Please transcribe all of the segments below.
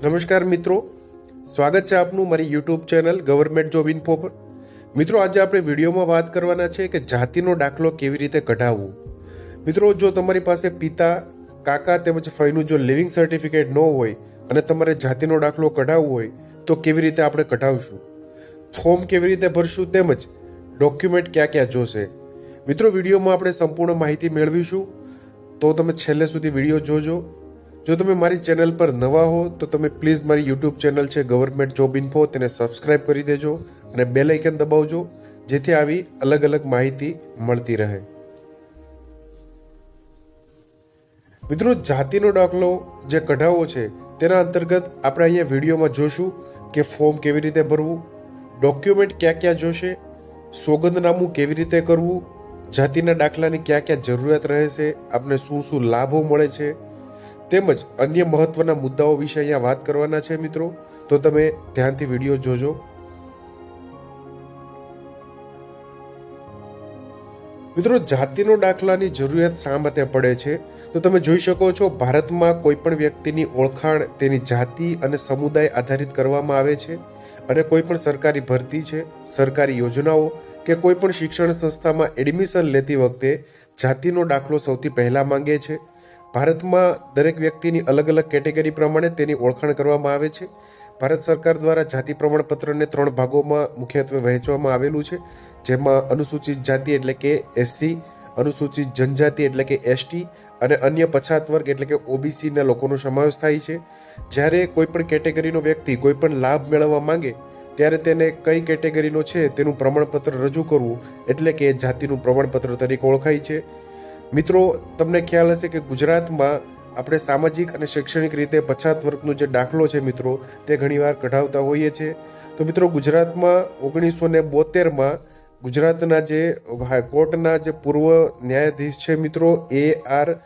નમસ્કાર મિત્રો, સ્વાગત છે આપનું મારી YouTube channel government job info પર। મિત્રો, આજે આપણે વિડીયોમાં વાત કરવાના છે કે જાતિનો દાખલો કેવી રીતે કઢાવવો। મિત્રો, જો તમારી પાસે પિતા, કાકા તેમજ ફઈનું જો લિવિંગ સર્ટિફિકેટ ન હોય અને તમારે જાતિનો દાખલો કઢાવવો હોય તો કેવી રીતે આપણે કઢાવશું, ફોર્મ કેવી રીતે ભરશું તેમજ ડોક્યુમેન્ટ ક્યાં ક્યાં જોશે। મિત્રો, વિડીયોમાં આપણે સંપૂર્ણ માહિતી મેળવીશું, તો તમે છેલ્લે સુધી વિડીયો જોજો। જો તમે મારી ચેનલ પર નવા હો તો તમે પ્લીઝ મારી યુટ્યુબ ચેનલ છે ગવર્મેન્ટ જોબ ઇન્ફો, તેને સબસ્ક્રાઇબ કરી દેજો અને બેલ આઇકન દબાવજો, જેથી આવી અલગ અલગ માહિતી મળતી રહે। મિત્રો, જાતિનો દાખલો જે કઢાવવો છે તેના અંતર્ગત આપણે અહીંયા વિડીયોમાં જોશું કે ફોર્મ કેવી રીતે ભરવું, ડોક્યુમેન્ટ ક્યાં ક્યાં જોશે, સોગંદનામું કેવી રીતે કરવું, જાતિના દાખલાની ક્યાં ક્યાં જરૂરિયાત રહે છે, આપને શું શું લાભો મળે છે તેમજ અન્ય મહત્વના મુદ્દાઓ વિશે અહીંયા વાત કરવાના છે મિત્રો, તો તમે ધ્યાનથી વિડીયો જોજો। મિત્રો, જાતિનો દાખલાની જરૂરિયાત શા માટે પડે છે તો તમે જોઈ શકો છો, ભારતમાં કોઈ પણ વ્યક્તિની ઓળખાણ તેની જાતિ અને સમુદાય આધારિત કરવામાં આવે છે અને કોઈ પણ સરકારી ભરતી છે, સરકારી યોજનાઓ કે કોઈ પણ શિક્ષણ સંસ્થામાં એડમિશન લેતી વખતે જાતિનો દાખલો સૌથી પહેલા માંગે છે। ભારતમાં દરેક વ્યક્તિની અલગ અલગ કેટેગરી પ્રમાણે તેની ઓળખાણ કરવામાં આવે છે। ભારત સરકાર દ્વારા જાતિ પ્રમાણપત્રને 3 ભાગોમાં મુખ્યત્વે વહેંચવામાં આવેલું છે, જેમાં અનુસૂચિત જાતિ એટલે કે SC, અનુસૂચિત જનજાતિ એટલે કે ST અને અન્ય પછાત વર્ગ એટલે કે OBC ના લોકોનો સમાવેશ થાય છે। જ્યારે કોઈ પણ કેટેગરીનો વ્યક્તિ કોઈ પણ લાભ મેળવવા માંગે ત્યારે તેને કઈ કેટેગરીનો છે તેનું પ્રમાણપત્ર રજૂ કરવું એટલે કે જાતિનું પ્રમાણપત્ર તરીકે ઓળખાય છે। મિત્રો, તમને ખ્યાલ હશે કે ગુજરાતમાં આપણે સામાજિક અને શૈક્ષણિક રીતે પછાત વર્ગનો જે દાખલો છે મિત્રો, તે ઘણીવાર કઢાવતા હોઈએ છીએ। તો મિત્રો, ગુજરાતમાં 1972માં ગુજરાતના જે હાઈકોર્ટના જે પૂર્વ ન્યાયાધીશ છે મિત્રો AR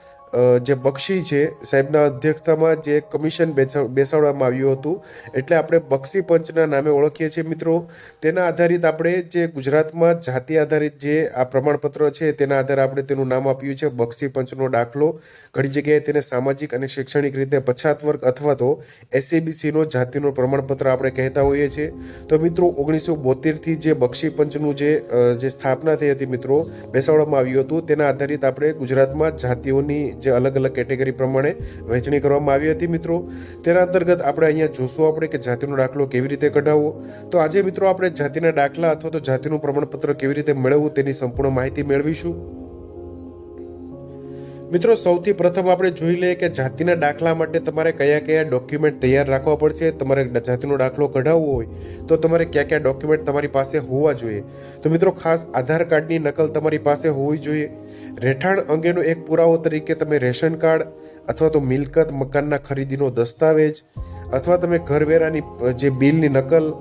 જે બક્ષી છે સાહેબના અધ્યક્ષતામાં જે કમિશન બેસાડવામાં આવ્યું હતું, એટલે આપણે બક્ષી પંચના નામે ઓળખીએ છીએ મિત્રો। તેના આધારિત આપણે જે ગુજરાતમાં જાતિ આધારિત જે આ પ્રમાણપત્ર છે તેના આધારે આપણે તેનું નામ આપ્યું છે બક્ષી પંચનો દાખલો। ઘણી જગ્યાએ તેને સામાજિક અને શૈક્ષણિક રીતે પછાત વર્ગ અથવા તો SABCનો જાતિનો પ્રમાણપત્ર આપણે કહેતા હોઈએ છીએ। તો મિત્રો, 1972થી જે બક્ષી પંચનું જે સ્થાપના થઈ હતી મિત્રો, બેસાડવામાં આવ્યું હતું, તેના આધારિત આપણે ગુજરાતમાં જાતિઓની જે અલગ અલગ કેટેગરી પ્રમાણે વહેંચણી કરવામાં આવી હતી મિત્રો। તેના અંતર્ગત આપણે અહીંયા જોશું આપણે કે જાતિનો દાખલો કેવી રીતે કઢાવવો। તો આજે મિત્રો આપણે જાતિના દાખલા અથવા તો જાતિનું પ્રમાણપત્ર કેવી રીતે મેળવવું તેની સંપૂર્ણ માહિતી મેળવીશું। મિત્રો, સૌથી પ્રથમ આપણે જોઈ લઈએ કે જાતિના દાખલા માટે તમારે કયા કયા ડોક્યુમેન્ટ તૈયાર રાખવા પડશે। તમારે જાતિનો દાખલો કઢાવવો હોય તો તમારે કયા કયા ડોક્યુમેન્ટ તમારી પાસે હોવા જોઈએ। તો મિત્રો, ખાસ આધાર કાર્ડની નકલ તમારી પાસે હોવી જોઈએ। રહેઠાણ અંગેનો એક પુરાવો તરીકે તમે રેશન કાર્ડ અથવા તો મિલકત મકાનના ખરીદીનો દસ્તાવેજ અથવા તમે ઘરવેરાની જે બિલની નકલ,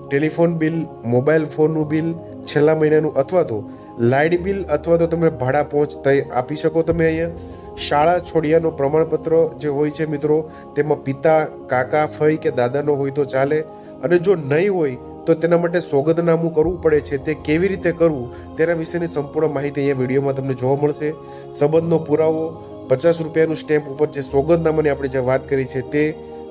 ટેલિફોન બિલ, મોબાઈલ ફોનનું બિલ, છેલ્લા મહિનાનું અથવા તો લાઇટ બિલ અથવા તો તમે ભાડા પહોંચતા આપી શકો તમે અહીંયા। શાળા છોડ્યાનો પ્રમાણપત્ર જે હોય છે મિત્રો, તેમાં પિતા, કાકા, ફઈ કે દાદાનો હોય તો ચાલે, અને જો નહીં હોય તો તેના માટે સોગંદનામું કરવું પડે છે, તે કેવી રીતે કરવું તેના વિશેની સંપૂર્ણ માહિતી અહીંયા વિડીયોમાં તમને જોવા મળશે। સંબંધનો પુરાવો, 50 રૂપિયાનું સ્ટેમ્પ ઉપર જે સોગંદનામાની આપણે જે વાત કરી છે તે,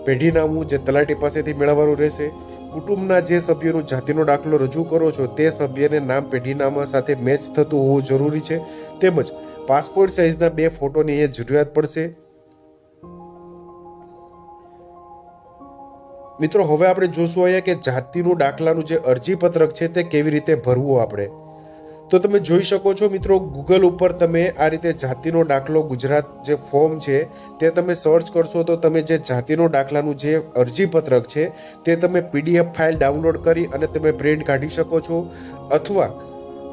પેઢીનામું જે તલાટી પાસેથી મેળવવાનું રહેશે, કુટુંબના જે સભ્યોનો જાતિનો દાખલો રજૂ કરો છો તે સભ્યને નામ પેઢીનામા સાથે મેચ થતું હોવું જરૂરી છે, તેમજ પાસપોર્ટ સાઇઝના 2 ફોટોની અહીંયા જરૂરિયાત પડશે। મિત્રો, હવે આપણે જોશું અહીંયા કે જાતિનું દાખલાનું જે અરજી પત્રક છે તે કેવી રીતે ભરવું આપણે। તો તમે જોઈ શકો છો મિત્રો, ગૂગલ ઉપર તમે આ રીતે જાતિનો દાખલો ગુજરાત જે ફોર્મ છે તે તમે સર્ચ કરશો તો તમે જે જાતિનો દાખલાનું જે અરજી પત્રક છે તે તમે PDF ફાઇલ ડાઉનલોડ કરી અને તમે પ્રિન્ટ કાઢી શકો છો, અથવા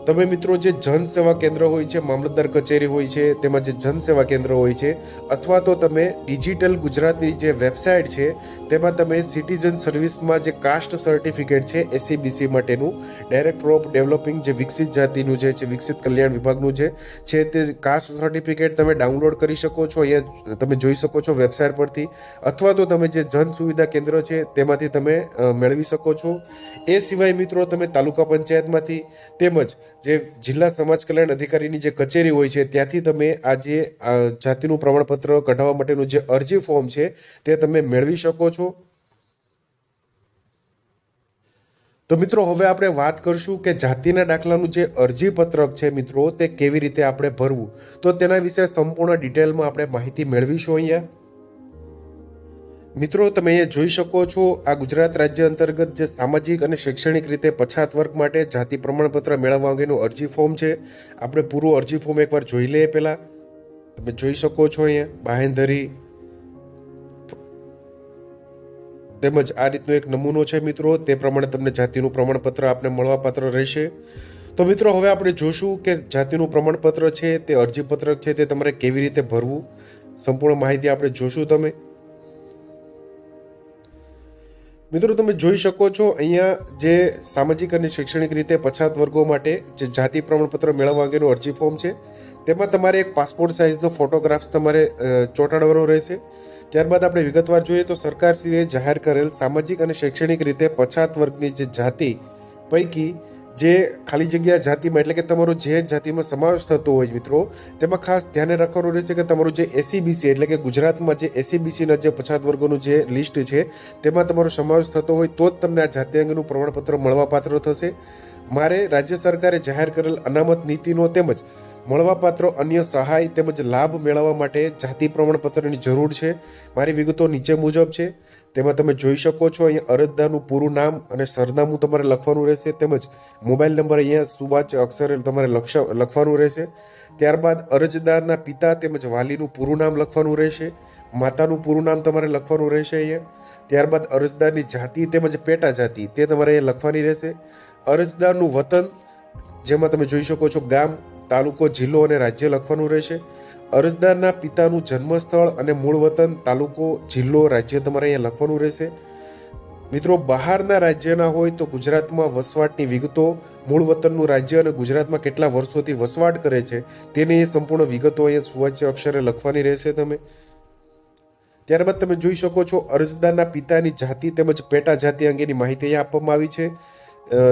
તમે મિત્રો જે જન સેવા કેન્દ્ર હોય છે, મામલતદાર કચેરી હોય છે, તેમાં જે જન સેવા કેન્દ્ર હોય છે, અથવા તો તમે ડિજિટલ ગુજરાતની જે વેબસાઇટ છે તેમાં તમે સિટીઝન સર્વિસમાં જે કાસ્ટ સર્ટિફિકેટ છે SABC માટેનું, ડાયરેક્ટર ઓફ ડેવલપિંગ જે વિકસિત જાતિનું જે છે, વિકસિત કલ્યાણ વિભાગનું છે તે કાસ્ટ સર્ટિફિકેટ તમે ડાઉનલોડ કરી શકો છો, અહીંયા તમે જોઈ શકો છો વેબસાઇટ પરથી, અથવા તો તમે જે જન સુવિધા કેન્દ્ર છે તેમાંથી તમે મેળવી શકો છો। એ સિવાય મિત્રો, તમે તાલુકા પંચાયતમાંથી તેમજ જે જિલ્લા સમાજ કલ્યાણ અધિકારીની જે કચેરી હોય છે ત્યાંથી તમે આ જે જાતિનું પ્રમાણપત્ર કઢાવવા માટેનું જે અરજી ફોર્મ છે તે તમે મેળવી શકો છો। તો મિત્રો હવે આપણે વાત કરશું કે જાતિના દાખલાનું જે અરજી પત્રક છે મિત્રો તે કેવી રીતે આપણે ભરવું. તો તેના વિશે સંપૂર્ણ ડિટેલમાં આપણે માહિતી મેળવીશું અહીંયા. મિત્રો તમે અહીંયા જોઈ શકો છો આ ગુજરાત રાજ્ય અંતર્ગત જે સામાજિક અને શૈક્ષણિક રીતે પછાત વર્ગ માટે જાતિ પ્રમાણપત્ર મેળવવા અંગેનું અરજી ફોર્મ છે. આપણે પૂરું અરજી ફોર્મ એકવાર જોઈ લઈએ. પહેલા તમે જોઈ શકો છો અહીંયા બાહેંધરી તેમજ આ રીતનો એક નમૂનો છે મિત્રો. તે પ્રમાણે તમને જાતિનું પ્રમાણપત્ર આપને મળવાપાત્ર રહેશે. તો મિત્રો હવે આપણે જોશું કે જાતિનું પ્રમાણપત્ર છે તે અરજીપત્રક છે તે તમારે કેવી રીતે ભરવું. સંપૂર્ણ માહિતી આપણે જોશું. મિત્રો તમે જોઈ શકો છો અહીંયા જે સામાજિક અને શૈક્ષણિક રીતે પછાત વર્ગો માટે જે જાતિ પ્રમાણપત્ર મેળવવા અંગેનું અરજી ફોર્મ છે તેમાં તમારે એક પાસપોર્ટ સાઇઝનો ફોટોગ્રાફ તમારે ચોંટાડવાનો રહેશે. ત્યારબાદ આપણે વિગતવાર જોઈએ તો સરકારશ્રીએ જાહેર કરેલ સામાજિક અને શૈક્ષણિક રીતે પછાત વર્ગની જે જાતિ પૈકી જે ખાલી જગ્યા જાતિમાં એટલે કે તમારો જે જાતિમાં સમાવેશ થતો હોય મિત્રો તેમાં ખાસ ધ્યાને રાખવાનું રહેશે કે તમારું જે એસીબીસી એટલે કે ગુજરાતમાં જે એસીબીસીના જે પછાત વર્ગોનું જે લિસ્ટ છે તેમાં તમારો સમાવેશ થતો હોય તો જ તમને આ જાતિ અંગેનું પ્રમાણપત્ર મળવાપાત્ર થશે. મારે રાજ્ય સરકારે જાહેર કરેલ અનામત નીતિનો તેમજ મળવાપાત્ર અન્ય સહાય તેમજ લાભ મેળવવા માટે જાતિ પ્રમાણપત્રની જરૂર છે. મારી વિગતો નીચે મુજબ છે. તેમાં તમે જોઈ શકો છો અહીંયા અરજદારનું પૂરું નામ અને સરનામું તમારે લખવાનું રહેશે તેમજ મોબાઈલ નંબર અહીંયા સુવાચ્ય અક્ષરે તમારે લખવાનું રહેશે. ત્યારબાદ અરજદારના પિતા તેમજ વાલીનું પૂરું નામ લખવાનું રહેશે. માતાનું પૂરું નામ તમારે લખવાનું રહેશે અહીંયા. ત્યારબાદ અરજદારની જાતિ તેમજ પેટા જાતિ તે તમારે અહીંયા લખવાની રહેશે. અરજદારનું વતન જેમાં તમે જોઈ શકો છો ગામ, તાલુકો, જિલ્લો અને રાજ્ય લખવાનું રહેશે. અરજદારના પિતાનું જન્મસ્થળ અને મૂળ વતન, તાલુકો, જિલ્લો, રાજ્ય તમારે અહીંયા લખવાનું રહેશે. મિત્રો બહારના રાજ્યના હોય તો ગુજરાતમાં વસવાટની વિગતો, મૂળ વતનનું રાજ્ય અને ગુજરાતમાં કેટલા વર્ષોથી વસવાટ કરે છે તેની સંપૂર્ણ વિગતો અહીંયા સુવાચ્ય અક્ષરે લખવાની રહેશે તમે. ત્યારબાદ તમે જોઈ શકો છો અરજદારના પિતાની જાતિ તેમજ પેટા જાતિ અંગેની માહિતી અહીંયા આપવામાં આવી છે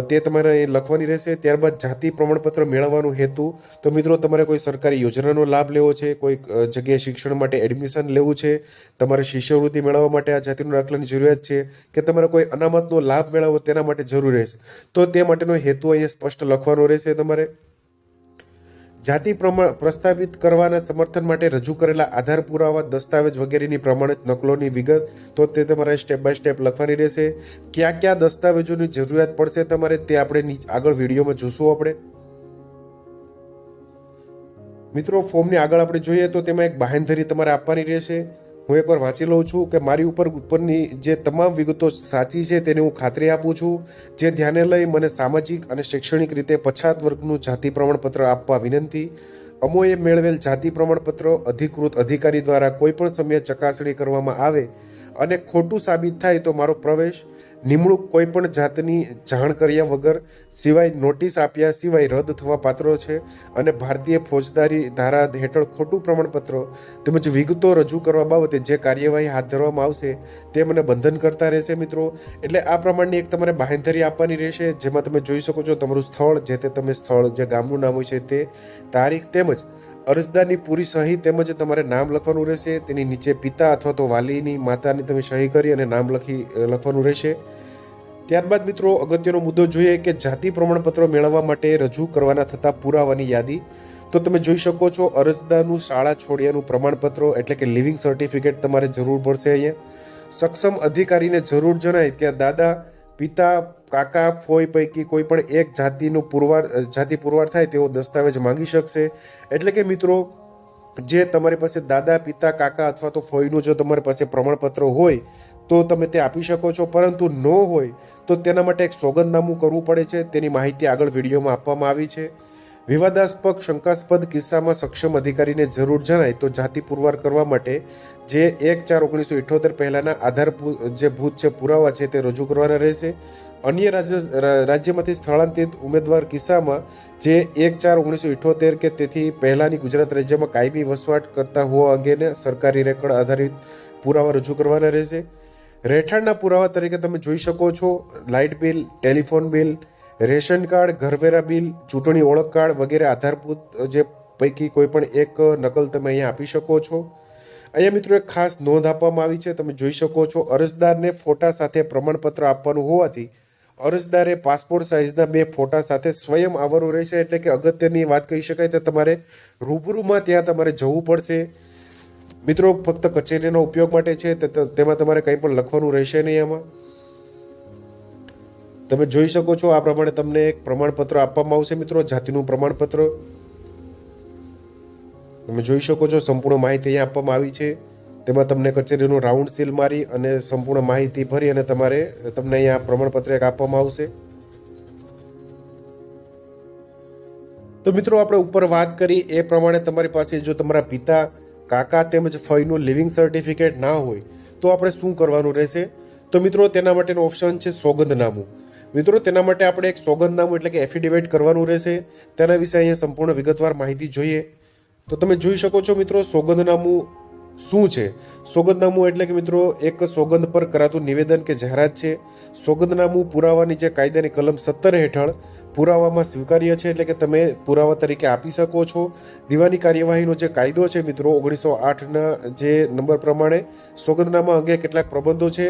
તે તમારે લખવાની રહેશે. ત્યારબાદ જાતિ પ્રમાણપત્ર મેળવવાનો હેતુ તો મિત્રો તમારે કોઈ સરકારી યોજનાનો લાભ લેવો છે, કોઈ જગ્યાએ શિક્ષણ માટે એડમિશન લેવું છે, તમારે શિષ્યવૃત્તિ મેળવવા માટે આ જાતિનો દાખલાની જરૂરિયાત છે કે તમારે કોઈ અનામતનો લાભ મેળવવો તેના માટે જરૂરી છે તો તે માટેનો હેતુ અહીંયા સ્પષ્ટ લખવાનો રહેશે. તમારે જાતિ પ્રસ્તાવિત કરવાના સમર્થન માટે રજૂ કરેલા આધાર પુરાવા, દસ્તાવેજ વગેરેની પ્રમાણિત નકલોની વિગત તો તે તમારે સ્ટેપ બાય સ્ટેપ લખવાની રહેશે. કયા કયા દસ્તાવેજોની જરૂરિયાત પડશે તમારે તે આપણે આગળ વિડીયોમાં જોશું. આપણે મિત્રો ફોર્મની આગળ આપણે જોઈએ તો તેમાં એક બાહેંધરી તમારે આપવાની રહેશે. હું એકવાર વાંચી લઉં છું કે મારી ઉપરની જે તમામ વિગતો સાચી છે તેની હું ખાતરી આપું છું. જે ધ્યાને લઈ મને સામાજિક અને શૈક્ષણિક રીતે પછાત વર્ગનું જાતિ પ્રમાણપત્ર આપવા વિનંતી. અમોએ મેળવેલ જાતિ પ્રમાણપત્ર અધિકૃત અધિકારી દ્વારા કોઈ પણ સમયે ચકાસણી કરવામાં આવે અને ખોટું સાબિત થાય તો મારો પ્રવેશ, નિમણૂક કોઈ પણ જાતની જાણ કર્યા વગર સિવાય નોટિસ આપ્યા સિવાય રદ થવા પાત્ર છે અને ભારતીય ફોજદારી ધારા હેઠળ ખોટું પ્રમાણપત્ર તેમજ વિગતો રજૂ કરવા બાબતે જે કાર્યવાહી હાથ ધરવામાં આવશે તે મને બંધન કરતા રહેશે. મિત્રો એટલે આ પ્રમાણની એક તમારે બાહેંધરી આપવાની રહેશે જેમાં તમે જોઈ શકો છો તમારું સ્થળ, જે તે તમે સ્થળ જે ગામનું નામ હોય છે તે, તારીખ તેમજ અરજદારની પૂરી સહી તેમજ તમારે નામ લખવાનું રહેશે. તેની નીચે પિતા અથવા તો વાલીની, માતાની તમે સહી કરી અને નામ લખવાનું રહેશે. ત્યારબાદ મિત્રો અગત્યનો મુદ્દો જોઈએ કે જાતિ પ્રમાણપત્ર મેળવવા માટે રજૂ કરવાના થતા પુરાવાની યાદી. તો તમે જોઈ શકો છો અરજદારનું શાળા છોડ્યાનું પ્રમાણપત્ર એટલે કે લિવિંગ સર્ટિફિકેટ તમારે જરૂર પડશે. અહીંયા સક્ષમ અધિકારીને જરૂર જણાય ત્યાં દાદા, પિતા, કાકા, ફોઈ પૈકી કોઈ પણ એક જાતિ પુરવાર થાય તેવો દસ્તાવેજ માંગી શકશે. એટલે કે મિત્રો જે તમારી પાસે દાદા, પિતા, કાકા અથવા તો ફોઈનું જો તમારી પાસે પ્રમાણપત્ર હોય તો તમે તે આપી શકો છો, પરંતુ ન હોય તો તેના માટે એક સોગંદનામું કરવું પડે છે. તેની માહિતી આગળ વિડીયોમાં આપવામાં આવી છે. વિવાદાસ્પદ શંકાસ્પદ કિસ્સામાં સક્ષમ અધિકારીને જરૂર જણાય તો જાતિ પુરવાર કરવા માટે જે 1/4/1978 પહેલાના આધારભૂત જે પુરાવા છે તે રજૂ કરવાના રહેશે. અન્ય રાજ્યમાંથી સ્થળાંતરિત ઉમેદવાર કિસ્સામાં જે 1/4/1978 કે તેથી પહેલાની ગુજરાત રાજ્યમાં કાયમી વસવાટ કરતા હોવા અંગેને સરકારી રેકોર્ડ આધારિત પુરાવા રજૂ કરવાના રહેશે. રહેઠાણના પુરાવા તરીકે તમે જોઈ શકો છો light bill, telephone bill, ration card, ઘરવેરા બિલ, ચૂંટણી ઓળખ કાર્ડ વગેરે આધારભૂત જે પૈકી કોઈ પણ એક નકલ તમે અહીંયા આપી શકો છો. અહીંયા મિત્રો એક ખાસ નોંધ આપવામાં આવી છે. તમે જોઈ શકો છો અરજદારને ફોટા સાથે પ્રમાણપત્ર આપવાનું હોવાથી અરજદારે પાસપોર્ટ સાઇઝના 2 ફોટા સાથે સ્વયં આવવાનું રહેશે, એટલે કે અગત્યની વાત કહી શકાય તો તમારે રૂબરૂમાં ત્યાં તમારે જવું પડશે. મિત્રો ફક્ત કચેરીનો ઉપયોગ માટે છે, તેમાં તમારે કંઈ પણ લખવાનું રહેશે નહીં. આમાં તમે જોઈ શકો છો આ પ્રમાણે તમને એક પ્રમાણપત્ર આપવામાં આવશે મિત્રો, જાતિનું પ્રમાણપત્ર. તમે જોઈ શકો છો સંપૂર્ણ માહિતી અહીંયા આપવામાં આવી છે. તેમાં તમને કચેરીનું રાઉન્ડ સીલ મારી અને સંપૂર્ણ માહિતી ભરી અને તમને અહીંયા પ્રમાણપત્ર એક આપવામાં આવશે. તો મિત્રો આપણે ઉપર વાત કરી એ પ્રમાણે તમારી પાસે જો તમારા પિતા, કાકા તેમજ ફઈનું લિવિંગ સર્ટિફિકેટ ના હોય તો આપણે શું કરવાનું રહેશે? તો મિત્રો તેના માટેનો ઓપ્શન છે સોગંદનામું. મિત્રો તેના માટે આપણે એક સોગંદનામું એટલે કે એફિડેવિટ કરવાનું રહેશે. તેના વિશે અહીંયા સંપૂર્ણ વિગતવાર માહિતી જોઈએ. તો તમે જોઈ શકો છો મિત્રો સોગંદનામું શું છે. સોગંદનામું એટલે કે મિત્રો એક સોગંદ પર કરાતું નિવેદન કે જાહેરાત છે. સોગંદનામું પુરાવાની જે કાયદાની કલમ 17 હેઠળ પુરાવામાં સ્વીકાર્ય છે, એટલે કે તમે પુરાવા તરીકે આપી શકો છો. દીવાની કાર્યવાહીનો જે કાયદો છે મિત્રો 1908ના જે નંબર પ્રમાણે સોગંદનામા અંગે કેટલાક પ્રબંધો છે.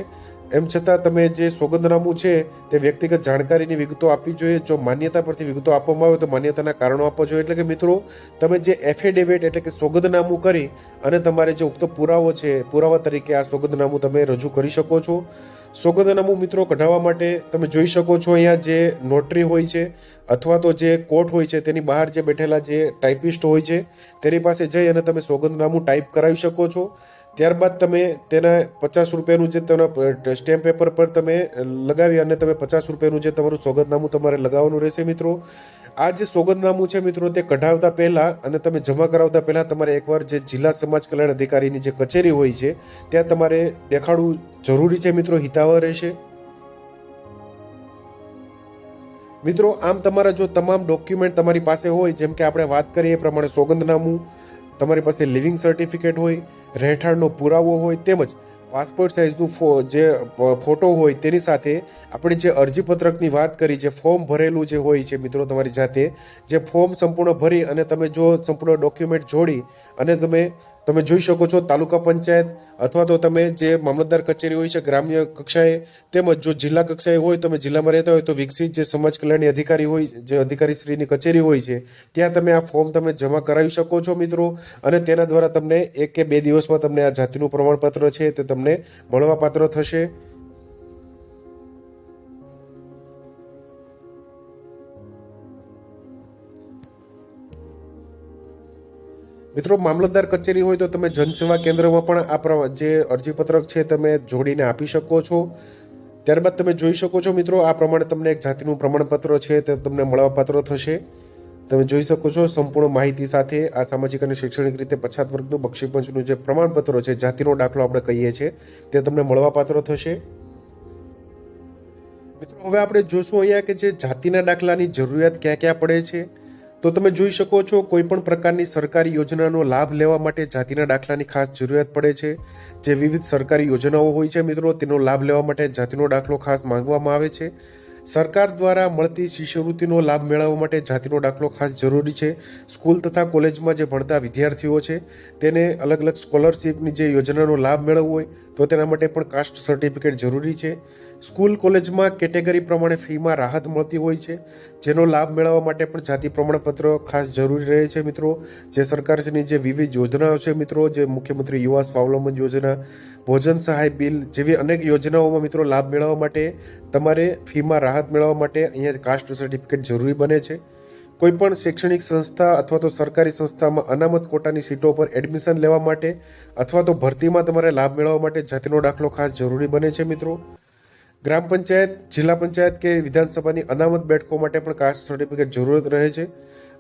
એમ છતાં તમે જે સોગંદનામું છે તે વ્યક્તિગત જાણકારીની વિગતો આપવી જોઈએ. જો માન્યતા પરથી વિગતો આપવામાં આવે તો માન્યતાના કારણો આપવા જોઈએ. એટલે કે મિત્રો તમે જે એફિડેવિટ એટલે કે સોગંદનામું કરી અને તમારે જે ઉક્ત પુરાવો છે પુરાવા તરીકે આ સોગંદનામું તમે રજૂ કરી શકો છો. સોગંદનામું મિત્રો કઢાવવા માટે તમે જોઈ શકો છો અહીંયા જે નોટરી હોય છે અથવા તો જે કોર્ટ હોય છે તેની બહાર જે બેઠેલા જે ટાઈપિસ્ટ હોય છે તેની પાસે જઈ અને તમે સોગંદનામું ટાઈપ કરાવી શકો છો. ત્યારબાદ તમે તેના 50 રૂપિયાનું જે તેના સ્ટેમ્પ પેપર પર તમે લગાવી અને તમે 50 રૂપિયાનું જે તમારું સોગંદનામું તમારે લગાવવાનું રહેશે. મિત્રો આ જે સોગંદનામું છે મિત્રો તે કઢાવતા પહેલાં અને તમે જમા કરાવતા પહેલાં તમારે એકવાર જે જિલ્લા સમાજ કલ્યાણ અધિકારીની જે કચેરી હોય છે ત્યાં તમારે દેખાડવું જરૂરી છે મિત્રો, હિતાવહ રહેશે. મિત્રો આમ તમારા જો તમામ ડોક્યુમેન્ટ તમારી પાસે હોય, જેમ કે આપણે વાત કરીએ એ પ્રમાણે સોગંદનામું, તમારી પાસે લિવિંગ સર્ટિફિકેટ હોય, રહેઠાણનો પુરાવો હોય, તેમજ પાસપોર્ટ સાઇઝનું જે ફોટો હોય તેની સાથે આપણે જે અરજીપત્રકની વાત કરી, જે ફોર્મ ભરેલું જે હોય છે મિત્રો તમારી જાતે, જે ફોર્મ સંપૂર્ણ ભરી અને તમે જો સંપૂર્ણ ડોક્યુમેન્ટ જોડી અને તમે જોઈ શકો છો તાલુકા પંચાયત અથવા તો તમે જે મામલતદાર કચેરી હોય છે ગ્રામ્ય કક્ષાએ, તેમજ જો જિલ્લા કક્ષાએ હોય, તમે જિલ્લામાં રહેતા હોય તો વિકસિત જે સમાજ કલ્યાણની અધિકારી હોય, જે અધિકારીશ્રીની કચેરી હોય છે ત્યાં તમે આ ફોર્મ તમે જમા કરાવી શકો છો મિત્રો. અને તેના દ્વારા તમને 1 કે 2 દિવસમાં તમને આ જાતિનું પ્રમાણપત્ર છે તે તમને મળવાપાત્ર થશે. મિત્રો મામલતદાર કચેરી હોય તો તમે જનસેવા કેન્દ્રમાં પણ આ જે અરજીપત્રક છે તમે જોડીને આપી શકો છો. ત્યારબાદ તમે જોઈ શકો છો મિત્રો આ પ્રમાણે તમને એક જાતિનું પ્રમાણપત્ર છે તે તમને મળવાપાત્ર થશે. તમે જોઈ શકો છો સંપૂર્ણ માહિતી સાથે આ સામાજિક અને શૈક્ષણિક રીતે પછાત વર્ગનું બક્ષીપંચનું જે પ્રમાણપત્ર છે, જાતિનો દાખલો આપણે કહીએ છીએ, તે તમને મળવાપાત્ર થશે. મિત્રો હવે આપણે જોશું અહીંયા કે જે જાતિના દાખલાની જરૂરિયાત ક્યાં ક્યાં પડે છે. તો તમે જોઈ શકો છો કોઈ પણ પ્રકારની સરકારી યોજનાનો લાભ લેવા માટે જાતિના દાખલાની ખાસ જરૂરિયાત પડે છે. જે વિવિધ સરકારી યોજનાઓ હોય છે મિત્રો તેનો લાભ લેવા માટે જાતિનો દાખલો ખાસ માંગવામાં આવે છે. સરકાર દ્વારા મળતી શિષ્યવૃત્તિનો લાભ મેળવવા માટે જાતિનો દાખલો ખાસ જરૂરી છે. સ્કૂલ તથા કોલેજમાં જે ભણતા વિદ્યાર્થીઓ છે તેને અલગ અલગ સ્કોલરશિપની જે યોજનાનો લાભ મેળવવો હોય તો તેના માટે પણ કાસ્ટ સર્ટિફિકેટ જરૂરી છે. સ્કૂલ કોલેજમાં કેટેગરી પ્રમાણે ફીમાં રાહત મળતી હોય છે, જેનો લાભ મેળવવા માટે પણ જાતિ પ્રમાણપત્ર ખાસ જરૂરી રહે છે મિત્રો. જે સરકારની જે વિવિધ યોજનાઓ છે મિત્રો, જે મુખ્યમંત્રી યુવા સ્વાવલંબન યોજના, ભોજન સહાય બિલ જેવી અનેક યોજનાઓમાં મિત્રો લાભ મેળવવા માટે તમારે ફીમાં રાહત મેળવવા માટે અહીંયા કાસ્ટ સર્ટિફિકેટ જરૂરી બને છે. કોઈ પણ શૈક્ષણિક સંસ્થા અથવા તો સરકારી સંસ્થામાં અનામત કોટાની સીટો પર એડમિશન લેવા માટે અથવા તો ભરતીમાં તમારે લાભ મેળવવા માટે જાતિનો દાખલો ખાસ જરૂરી બને છે મિત્રો. ગ્રામ પંચાયત, જિલ્લા પંચાયત કે વિધાનસભાની અનામત બેઠકો માટે પણ કાસ્ટ સર્ટિફિકેટ જરૂરત રહે છે.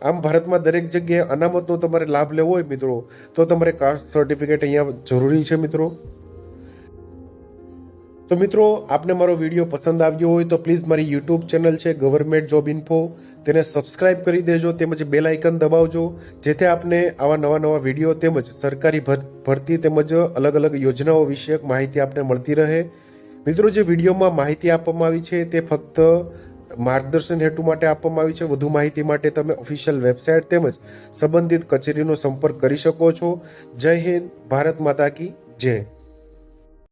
આમ ભારતમાં દરેક જગ્યાએ અનામતનો તમારે લાભ લેવો હોય મિત્રો તો તમારે કાસ્ટ સર્ટિફિકેટ અહીંયા જરૂરી છે મિત્રો. તો મિત્રો આપને મારો વિડીયો પસંદ આવ્યો હોય તો પ્લીઝ મારી યુટ્યુબ ચેનલ છે ગવર્મેન્ટ જોબ ઇન્ફો, તેને સબસ્ક્રાઇબ કરી દેજો, તેમજ બેલ આઇકન દબાવજો, જેથી આપને આવા નવા વિડીયો તેમજ સરકારી ભરતી તેમજ અલગ અલગ યોજનાઓ વિષયક માહિતી આપને મળતી રહે. મિત્રો જે વિડીયોમાં માહિતી આપવામાં આવી છે તે ફક્ત માર્ગદર્શન હેતુ માટે આપવામાં આવી છે. વધુ માહિતી માટે તમે ઓફિશિયલ વેબસાઇટ તેમજ સંબંધિત કચેરીનો સંપર્ક કરી શકો છો. જય હિન્દ, ભારત માતા કી જય.